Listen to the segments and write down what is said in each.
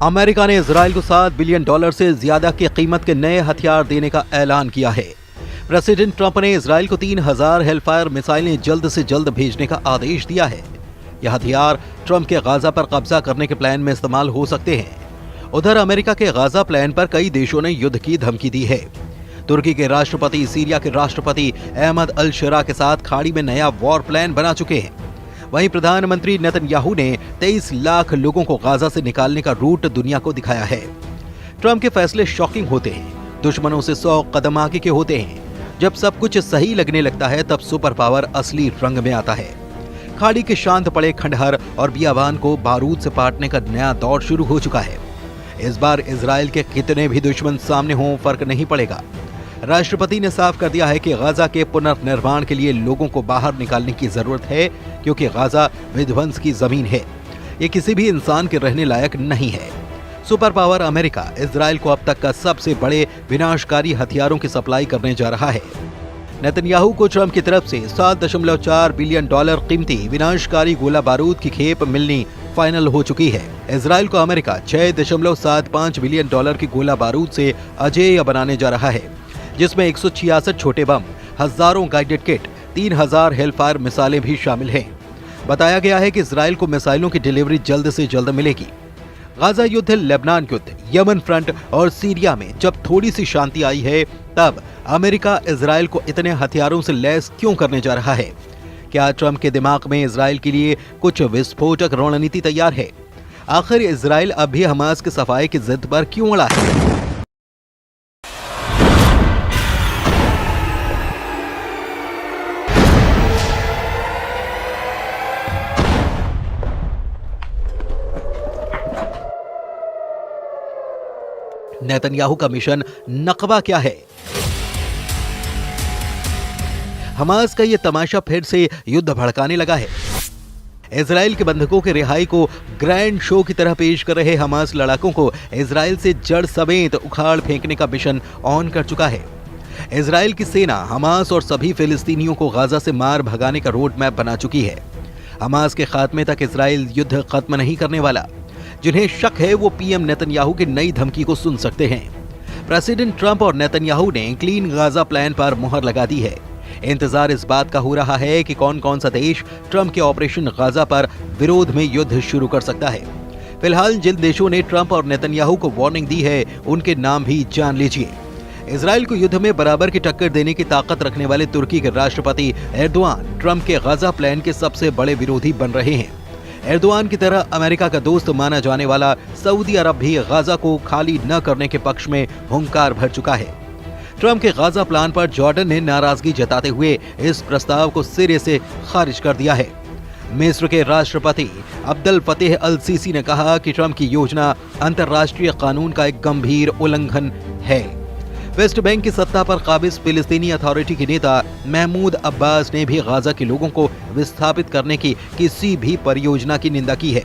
America ने Israel को $7 billion से ज्यादा की कीमत के नए हथियार देने का ऐलान किया है। प्रेसिडेंट ट्रंप ने इजराइल को 3000 हेलफायर मिसाइलें जल्द से जल्द भेजने का आदेश दिया है। यह हथियार ट्रंप के गाजा पर कब्जा करने के प्लान में इस्तेमाल हो सकते हैं। उधर अमेरिका के गाजा प्लान पर कई देशों ने युद्ध की धमकी दी है। तुर्की के राष्ट्रपति सीरिया के राष्ट्रपति अहमद अल शरा के साथ खाड़ी में नया वॉर प्लान बना चुके हैं। वहीं प्रधानमंत्री नेतन्याहू ने 23 लाख लोगों को गाजा से निकालने का रूट दुनिया को दिखाया है। ट्रंप के फैसले शॉकिंग होते हैं, दुश्मनों से 100 कदम आगे के होते हैं। जब सब कुछ सही लगने लगता है तब सुपर पावर असली रंग में आता है। खाड़ी के शांत पड़े खंडहर और बियाबान को बारूद से पाटने का नया दौर शुरू हो चुका है। इस बार इजराइल के कितने भी दुश्मन सामने हों फर्क नहीं पड़ेगा। राष्ट्रपति ने साफ कर दिया है कि गाजा के पुनर्निर्माण के लिए लोगों को बाहर निकालने की जरूरत है, क्योंकि गाजा विध्वंस की जमीन है। ये किसी भी इंसान के रहने लायक नहीं है। सुपर पावर अमेरिका इजराइल को अब तक का सबसे बड़े विनाशकारी हथियारों की सप्लाई करने जा रहा है। नेतन्याहू को ट्रंप की तरफ से $7.4 बिलियन कीमती विनाशकारी गोला बारूद की खेप मिलनी फाइनल हो चुकी है। इजराइल को अमेरिका $6.75 बिलियन की गोला बारूद से अजेय बनाने जा रहा है, जिसमें 166 छोटे बम, हजारों गाइडेड किट, 3000 हेलफायर मिसाइलें भी शामिल हैं। बताया गया है कि इजराइल को मिसाइलों की डिलीवरी जल्द से जल्द मिलेगी। गाजा युद्ध, लेबनान युद्ध, यमन फ्रंट और सीरिया में जब थोड़ी सी शांति आई है, तब अमेरिका इजराइल को इतने हथियारों से लैस क्यों करने जा रहा है? क्या ट्रंप के दिमाग में इजराइल के लिए कुछ विस्फोटक रणनीति तैयार है? आखिर इजराइल अब भी हमास के सफाए की जिद पर क्यों अड़ा है? नेतन्याहू का मिशन नकबा क्या है? हमास का ये तमाशा फिर से युद्ध भड़काने लगा है। इजराइल के बंधकों की रिहाई को ग्रैंड शो की तरह पेश कर रहे हमास लड़ाकों को इजराइल से जड़ समेत उखाड़ फेंकने का मिशन ऑन कर चुका है। इजराइल की सेना हमास और सभी फिलिस्तीनियों को गाजा से मार भगाने का रोड मैप बना चुकी है। हमास के खात्मे तक इजराइल युद्ध खत्म नहीं करने वाला। जिन्हें शक है वो पीएम नेतन्याहू की नई धमकी को सुन सकते हैं। प्रेसिडेंट ट्रंप और नेतन्याहू ने क्लीन गाजा प्लान पर मुहर लगा दी है। इंतजार इस बात का हो रहा है कि कौन कौन सा देश ट्रंप के ऑपरेशन गाजा पर विरोध में युद्ध शुरू कर सकता है। फिलहाल जिन देशों ने ट्रंप और नेतन्याहू को वार्निंग दी है, उनके नाम भी जान लीजिए। इजराइल को युद्ध में बराबर की टक्कर देने की ताकत रखने वाले तुर्की के राष्ट्रपति एर्दोआन ट्रंप के गाजा प्लान के सबसे बड़े विरोधी बन रहे हैं। एर्दोआन की तरह अमेरिका का दोस्त माना जाने वाला सऊदी अरब भी गाजा को खाली न करने के पक्ष में हुंकार भर चुका है। ट्रंप के गाजा प्लान पर जॉर्डन ने नाराजगी जताते हुए इस प्रस्ताव को सिरे से खारिज कर दिया है। मिस्र के राष्ट्रपति अब्दुल फतेह अल सीसी ने कहा कि ट्रंप की योजना अंतर्राष्ट्रीय कानून का एक गंभीर उल्लंघन है। वेस्ट बैंक की सत्ता पर काबिज फिलिस्तीनी अथॉरिटी के नेता महमूद अब्बास ने भी गाजा के लोगों को विस्थापित करने की किसी भी परियोजना की निंदा की है।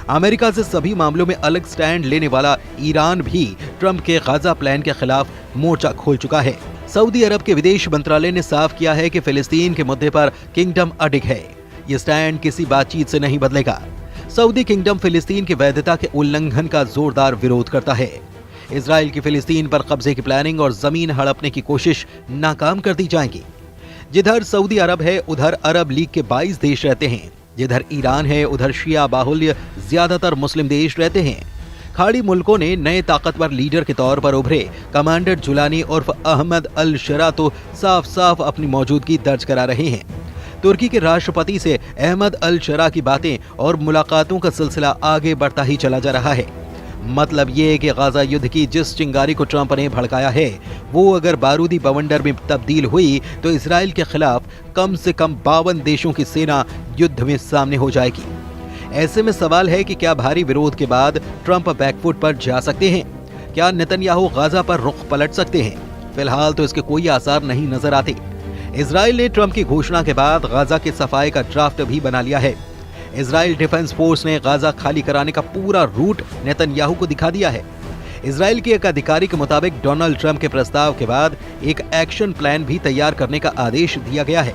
अमेरिका से सभी मामलों में अलग स्टैंड लेने वाला ईरान भी ट्रंप के गाजा प्लान के खिलाफ मोर्चा खोल चुका है। सऊदी अरब के विदेश मंत्रालय ने साफ किया है कि फिलिस्तीन के मुद्दे पर किंगडम अडिग है। ये स्टैंड किसी बातचीत से नहीं बदलेगा। सऊदी किंगडम फिलिस्तीन की वैधता के उल्लंघन का जोरदार विरोध करता है। इजराइल की फिलिस्तीन पर कब्जे की प्लानिंग और जमीन हड़पने की कोशिश नाकाम कर दी जाएगी। जिधर सऊदी अरब है उधर अरब लीग के 22 देश रहते हैं। जिधर ईरान है उधर शिया बाहुल्य ज्यादातर मुस्लिम देश रहते हैं। खाड़ी मुल्कों ने नए ताकतवर लीडर के तौर पर उभरे कमांडर जुलानी उर्फ अहमद अल शरा तो साफ साफ अपनी मौजूदगी दर्ज करा रहे हैं। तुर्की के राष्ट्रपति से अहमद अल शरा की बातें और मुलाकातों का सिलसिला आगे बढ़ता ही चला जा रहा है। मतलब ये कि गाजा युद्ध की जिस चिंगारी को ट्रंप ने भड़काया है, वो अगर बारूदी बवंडर में तब्दील हुई तो इजराइल के खिलाफ कम से कम 52 देशों की सेना युद्ध में सामने हो जाएगी। ऐसे में सवाल है कि क्या भारी विरोध के बाद ट्रंप बैकफुट पर जा सकते हैं? क्या नेतन्याहू गाजा पर रुख पलट सकते हैं? फिलहाल तो इसके कोई आसार नहीं नजर आते। इजराइल ने ट्रंप की घोषणा के बाद गाजा के सफाई का ड्राफ्ट भी बना लिया है। इजराइल डिफेंस फोर्स ने गाजा खाली कराने का पूरा रूट नेतन्याहू को दिखा दिया है। इजराइल के एक अधिकारी के मुताबिक डोनाल्ड ट्रंप के प्रस्ताव के बाद एक एक्शन प्लान भी तैयार करने का आदेश दिया गया है।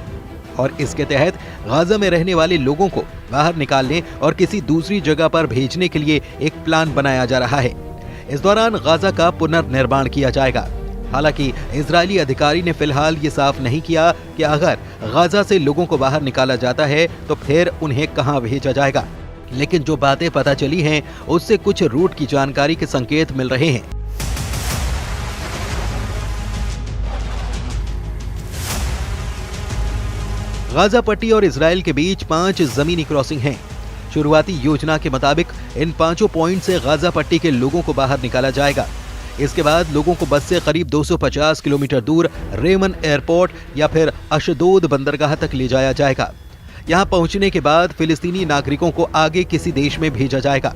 और इसके तहत गाजा में रहने वाले लोगों को बाहर निकालने और किसी दूसरी जगह पर भेजने के लिए एक प्लान बनाया जा रहा है। इस दौरान गाजा का पुनर्निर्माण किया जाएगा। हालांकि इजरायली अधिकारी ने फिलहाल ये साफ नहीं किया कि अगर गाजा से लोगों को बाहर निकाला जाता है तो फिर उन्हें कहां भेजा जाएगा, लेकिन जो बातें पता चली हैं उससे कुछ रूट की जानकारी के संकेत मिल रहे हैं। गाजा पट्टी और इजराइल के बीच 5 जमीनी क्रॉसिंग हैं। शुरुआती योजना के मुताबिक इन 5 पॉइंट से गाजा पट्टी के लोगों को बाहर निकाला जाएगा। इसके बाद लोगों को बस से करीब 250 किलोमीटर दूर रेमन एयरपोर्ट या फिर अशदोद बंदरगाह तक ले जाया जाएगा। यहां पहुंचने के बाद फिलिस्तीनी नागरिकों को आगे किसी देश में भेजा जाएगा,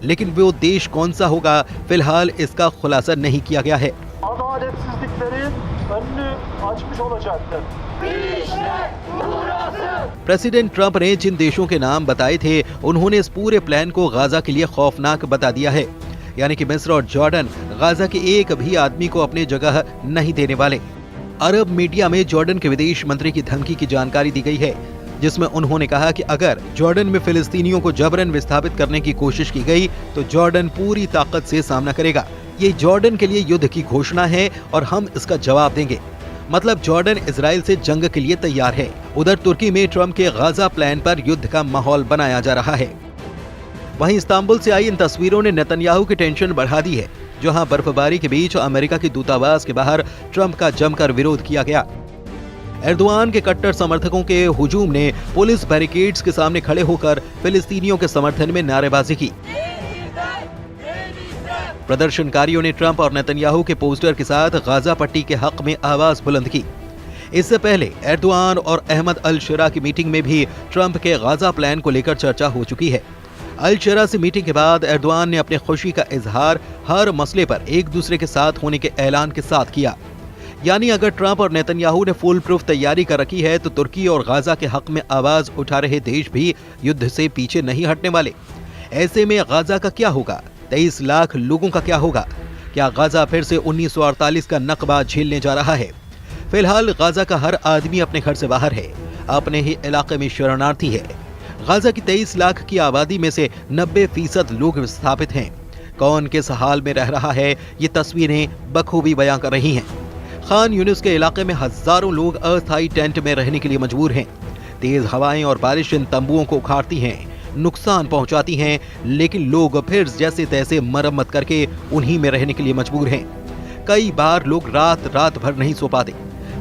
लेकिन वो देश कौन सा होगा फिलहाल इसका खुलासा नहीं किया गया है। प्रेसिडेंट ट्रंप ने जिन देशों के नाम बताए थे उन्होंने इस पूरे प्लान को गाजा के लिए खौफनाक बता दिया है, यानी कि मिस्र और जॉर्डन गाजा के एक भी आदमी को अपनी जगह नहीं देने वाले। अरब मीडिया में जॉर्डन के विदेश मंत्री की धमकी की जानकारी दी गई है, जिसमें उन्होंने कहा कि अगर जॉर्डन में फिलिस्तीनियों को जबरन विस्थापित करने की कोशिश की गई तो जॉर्डन पूरी ताकत से सामना करेगा। ये जॉर्डन के लिए युद्ध की घोषणा है और हम इसका जवाब देंगे। मतलब जॉर्डन इजराइल से जंग के लिए तैयार है। उधर तुर्की में ट्रंप के गाजा प्लान पर युद्ध का माहौल बनाया जा रहा है। वहीं इस्तांबुल से आई इन तस्वीरों ने नेतन्याहू की टेंशन बढ़ा दी है, जहां बर्फबारी के बीच अमेरिका के दूतावास के बाहर ट्रंप का जमकर विरोध किया गया। एर्दोआन के कट्टर समर्थकों के हुजूम ने पुलिस बैरिकेड्स के सामने खड़े होकर फिलिस्तीनियों के समर्थन में नारेबाजी की। प्रदर्शनकारियों ने ट्रंप और नेतन्याहू के पोस्टर के साथ गाजा पट्टी के हक में आवाज बुलंद की। इससे पहले एर्दोआन और अहमद अल शरा की मीटिंग में भी ट्रंप के गाजा प्लान को लेकर चर्चा हो चुकी है। अल शरा से मीटिंग के बाद एर्दोआन ने अपनी खुशी का इजहार हर मसले पर एक दूसरे के साथ होने के ऐलान के साथ किया। यानी अगर ट्रंप और नेतन्याहू ने फुल प्रूफ तैयारी कर रखी है तो तुर्की और गाजा के हक में आवाज उठा रहे देश भी युद्ध से पीछे नहीं हटने वाले। ऐसे में गाजा का क्या होगा? 23 लाख लोगों का क्या होगा? क्या गाजा फिर से 1948 का नकबा झेलने जा रहा है? फिलहाल गाजा का हर आदमी अपने घर से बाहर है, अपने ही इलाके में शरणार्थी है। गाजा की 23 लाख की आबादी में से 90% लोग विस्थापित हैं। कौन किस हाल में रह रहा है ये तस्वीरें बखूबी बयां कर रही हैं। खान यूनिस के इलाके में हजारों लोग अस्थायी टेंट में रहने के लिए मजबूर हैं। तेज हवाएं और बारिश इन तंबुओं को उखाड़ती हैं, नुकसान पहुंचाती हैं, लेकिन लोग फिर जैसे तैसे मरम्मत करके उन्हीं में रहने के लिए मजबूर हैं। कई बार लोग रात भर नहीं सो पाते।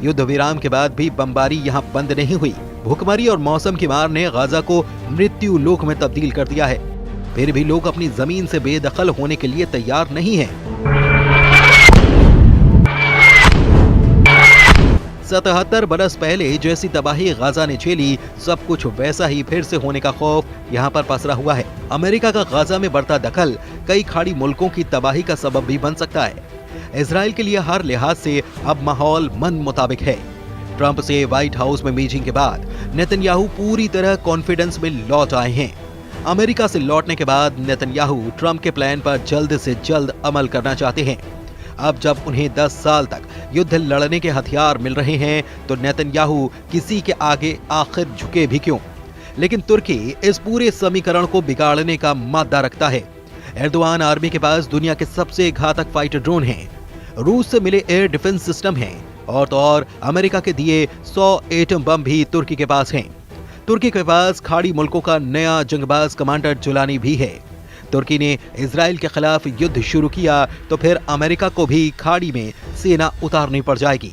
युद्ध विराम के बाद भी बमबारी यहाँ बंद नहीं हुई। भूखमरी और मौसम की मार ने गाजा को मृत्यु लोक में तब्दील कर दिया है। फिर भी लोग अपनी जमीन से बेदखल होने के लिए तैयार नहीं हैं। 77 बरस पहले जैसी तबाही गाजा ने झेली, सब कुछ वैसा ही फिर से होने का खौफ यहाँ पर पसरा हुआ है। अमेरिका का गाजा में बढ़ता दखल कई खाड़ी मुल्कों की तबाही का सबब भी बन सकता है। इजराइल के लिए हर लिहाज से अब माहौल मन मुताबिक है। ट्रंप से व्हाइट हाउस में मीटिंग के बाद नेतन्याहू पूरी तरह कॉन्फिडेंस में लौट आए हैं। अमेरिका से लौटने के बाद नेतन्याहू ट्रंप के प्लान पर जल्द से जल्द अमल करना चाहते हैं। अब जब उन्हें 10 साल तक युद्ध लड़ने के हथियार मिल रहे हैं तो नेतन्याहू किसी के आगे आखिर झुके भी क्यों? लेकिन तुर्की इस पूरे समीकरण को बिगाड़ने का मादा रखता है। एर्दोआन आर्मी के पास दुनिया के सबसे घातक फाइटर ड्रोन हैं, रूस से मिले एयर डिफेंस सिस्टम हैं और तो और अमेरिका के दिए 100 एटम बम भी तुर्की के पास हैं। तुर्की के पास खाड़ी मुल्कों का नया जंगबाज कमांडर जुलानी भी है। तुर्की ने इजराइल के खिलाफ युद्ध शुरू किया तो फिर अमेरिका को भी खाड़ी में सेना उतारनी पड़ जाएगी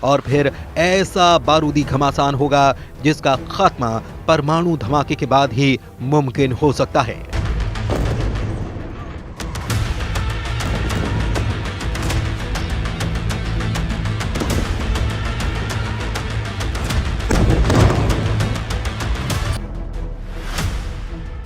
और फिर ऐसा बारूदी घमासान होगा जिसका खात्मा परमाणु धमाके के बाद ही मुमकिन हो सकता है।